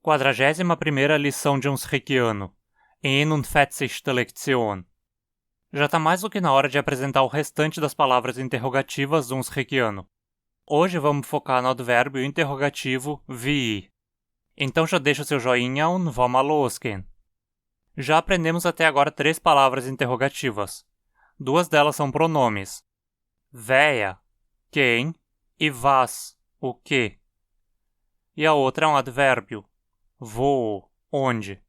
41ª lição de um Srikiano. 41. Lektion. Já está mais do que na hora de apresentar o restante das palavras interrogativas de um Srikiano. Hoje vamos focar no advérbio interrogativo vi. Então já deixa o seu joinha und vamos losgehen. Já aprendemos até agora 3 palavras interrogativas. 2 delas são pronomes. Wer, quem, e was, o que. E a outra é um advérbio. Wo, onde.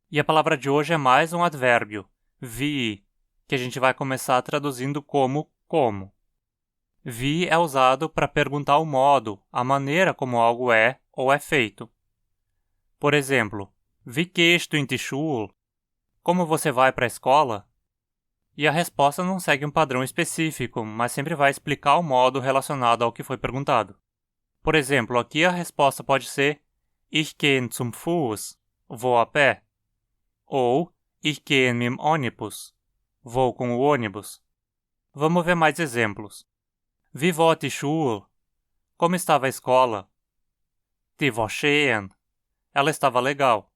E a palavra de hoje é mais um advérbio, wie, que a gente vai começar traduzindo como. Wie é usado para perguntar o modo, a maneira como algo é ou é feito. Por exemplo, wie gehst du in die Schule? Como você vai para a escola? E a resposta não segue um padrão específico, mas sempre vai explicar o modo relacionado ao que foi perguntado. Por exemplo, aqui a resposta pode ser Ich gehe zum Fuß, vou a pé. Ou Ich gehe mit dem Ônibus, vou com o ônibus. Vamos ver mais exemplos. Wie war die Schule? Como estava a escola? Die war schön. Ela estava legal.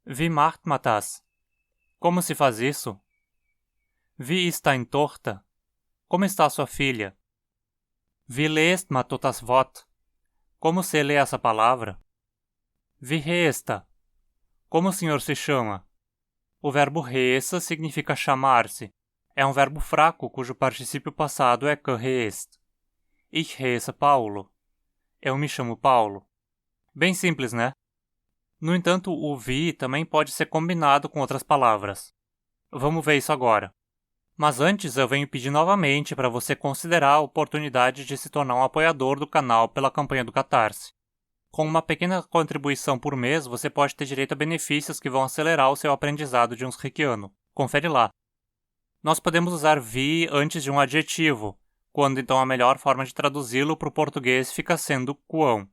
Wie macht man das? Como se faz isso? Wie ist deine Tochter? Como está sua filha? Wie lest man das Wort? Como se lê essa palavra? Wie heißt er? Como o senhor se chama? O verbo heißen significa chamar-se. É um verbo fraco cujo particípio passado é heißt. Ich heiße Paulo. Eu me chamo Paulo. Bem simples, né? No entanto, o wie também pode ser combinado com outras palavras. Vamos ver isso agora. Mas antes eu venho pedir novamente para você considerar a oportunidade de se tornar um apoiador do canal pela campanha do Catarse. Com uma pequena contribuição por mês, você pode ter direito a benefícios que vão acelerar o seu aprendizado de um Srikiano. Confere lá. Nós podemos usar wie antes de um adjetivo, quando então a melhor forma de traduzi-lo para o português fica sendo quão.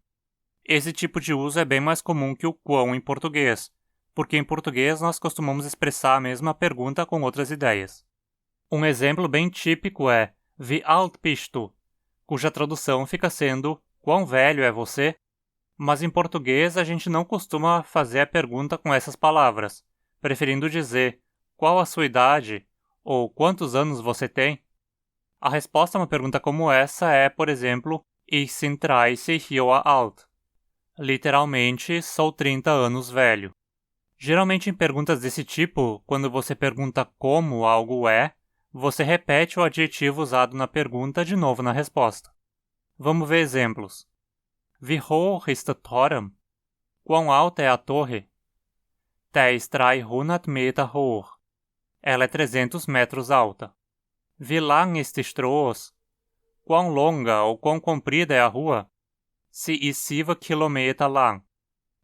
Esse tipo de uso é bem mais comum que o quão em português, porque em português nós costumamos expressar a mesma pergunta com outras ideias. Um exemplo bem típico é Wie alt bist du?, cuja tradução fica sendo quão velho é você? Mas em português a gente não costuma fazer a pergunta com essas palavras, preferindo dizer qual a sua idade ou quantos anos você tem. A resposta a uma pergunta como essa é, por exemplo, Ich bin 30 Jahre alt. Literalmente, sou 30 anos velho. Geralmente em perguntas desse tipo, quando você pergunta como algo é, você repete o adjetivo usado na pergunta de novo na resposta. Vamos ver exemplos. Wie hoch ist der Turm? Quão alta é a torre? Der ist 300 Meter hoch. Ela é 300 metros alta. Wie lang ist die Straße? Quão longa ou quão comprida é a rua? Sie ist 7 Kilometer lang.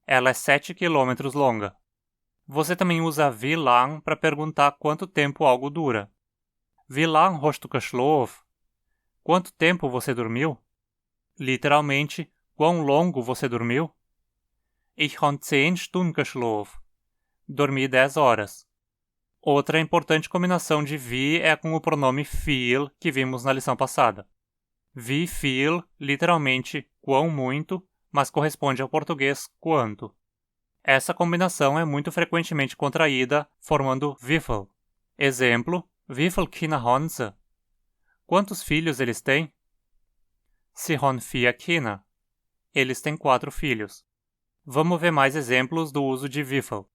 Ela é 7 quilômetros longa. Você também usa wie lang para perguntar quanto tempo algo dura. Wie lang hast du geschlafen? Quanto tempo você dormiu? Literalmente, quão longo você dormiu? Ich habe 10 Stunden geschlafen. Dormi 10 horas. Outra importante combinação de wie é com o pronome viel que vimos na lição passada. Wie viel, literalmente, quão muito, mas corresponde ao português quanto. Essa combinação é muito frequentemente contraída, formando wie viel. Exemplo, wie viel Kinder haben sie? Quantos filhos eles têm? Sie haben 4 Kinder. Eles têm 4 filhos. Vamos ver mais exemplos do uso de wie viel.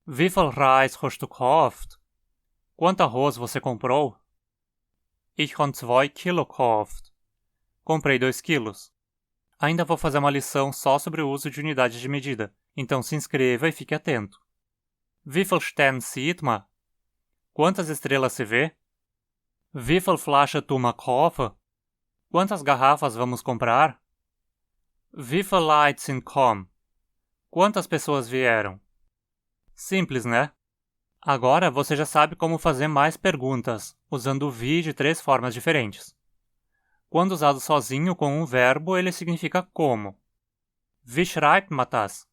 Wie viel Reis hast du gekauft? Quanto arroz você comprou? Ich habe 2 Kilo gekauft. Comprei 2 quilos. Ainda vou fazer uma lição só sobre o uso de unidades de medida, então se inscreva e fique atento. Wie viel Sterne sieht man? Quantas estrelas se vê? Wie viel Flaschen tun wir kaufen? Quantas garrafas vamos comprar? Wie viel Leute sind gekommen? Quantas pessoas vieram? Simples, né? Agora você já sabe como fazer mais perguntas, usando o wie de 3 formas diferentes. Quando usado sozinho com um verbo, ele significa como. Wie schreibt man das?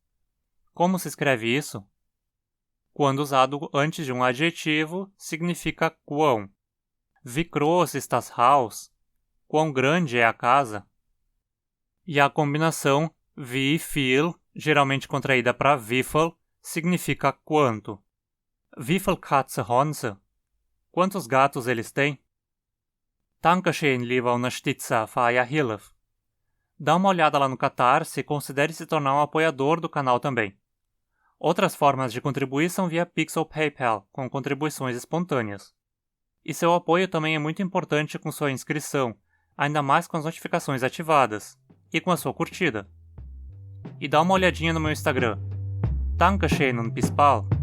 Como se escreve isso? Quando usado antes de um adjetivo, significa quão. Wie groß ist das Haus? Quão grande é a casa? E a combinação wie viel geralmente contraída para Wieviel, significa quanto. Wieviel Katze haben Sie? Quantos gatos eles têm? Dankeschön, lieber Unterstützer, für Ihre Hilfe. Dá uma olhada lá no Catarse e considere se tornar um apoiador do canal também. Outras formas de contribuir são via Pix ou PayPal, com contribuições espontâneas. E seu apoio também é muito importante com sua inscrição, ainda mais com as notificações ativadas, e com a sua curtida. E dá uma olhadinha no meu Instagram. Dankeschön und bis bald!